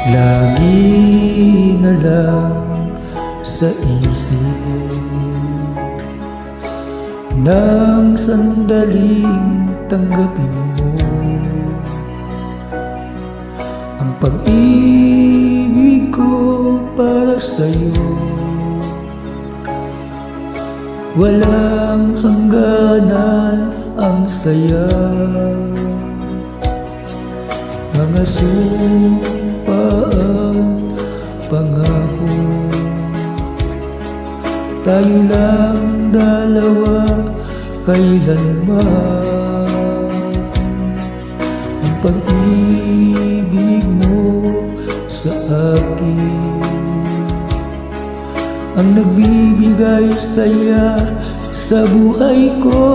Lagi na lang sa isip nang sandaling tanggapin mo ang pag-ibig ko para sa'yo. Walang hangganan ang saya, mga sumpaan, pangako. Tayo lang dalawa kailanman. Ang pag-ibig mo sa akin ang nagbibigay saya sa buhay ko.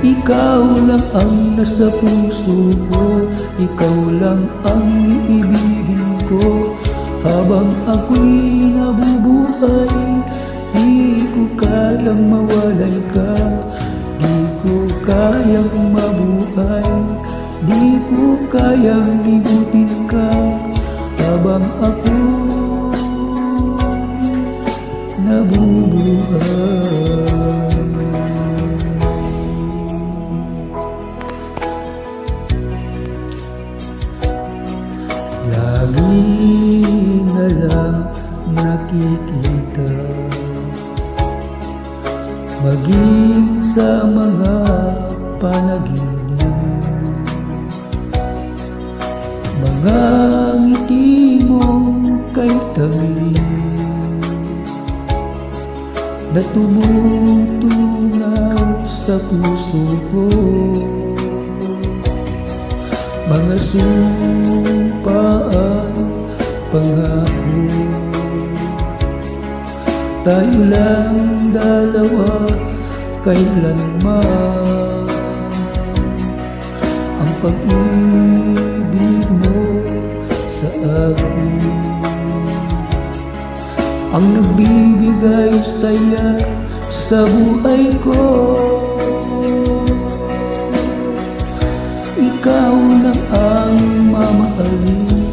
Ikaw lang ang nasa puso ko, ikaw lang ang iibigin ko. Habang ako'y nabubuhay, di ko kayang mawalay ka. Di ko kayang mabuhay, di ko kayang limutin ka. Habang ako nabubuhay. Lagi na lang nakikita, maging sa mga panaginip, mga ngiti mong kay tabi na tumutunaw sa puso ko. Mga sumpaan, pangako. Tayo lang dalawa kailanman. Ang pag-ibig mo sa akin ang nagbibigay saya sa buhay ko. Ikaw lang ang mamahalin,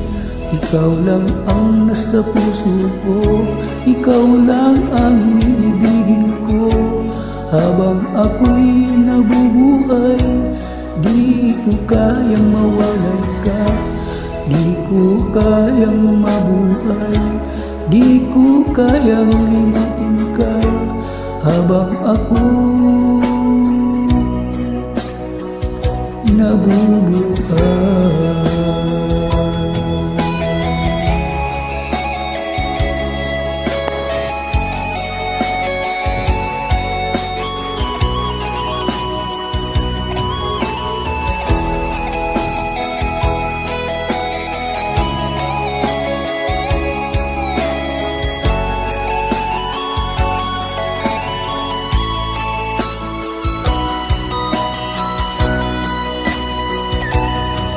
ikaw lang ang nasa puso ko, ikaw lang ang iibigin ko. Habang ako'y nabubuhay, di ko kayang mawalay ka. Di ko kayang mabuhay, di ko kayang limutin ka. Habang ako nabubuhay.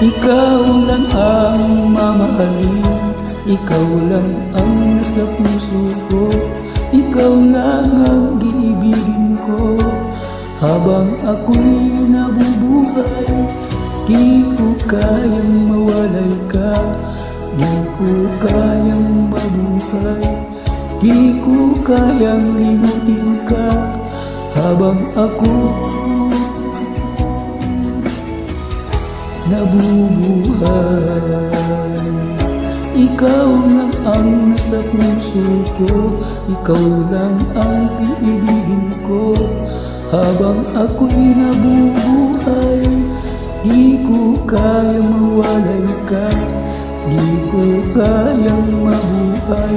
Ikaw lang ang mamahalin, ikaw lang ang nasa puso ko, ikaw lang ang iibigin ko. Habang ako'y nabubuhay, di ko kayang mawalay ka. Di ko kayang mabuhay, di ko kayang limutin ka. Habang ako nabubuhay, ikaw lang ang nasa puso ko, ikaw lang ang iibigin ko. Habang ako'y nabubuhay, di ko kayang mawalay ka. Di ko kayang mabuhay,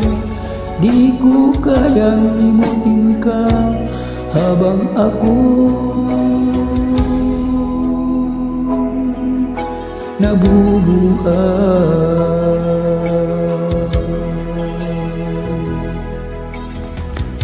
di ko kayang limutin ka. Habang ako nabubuhay.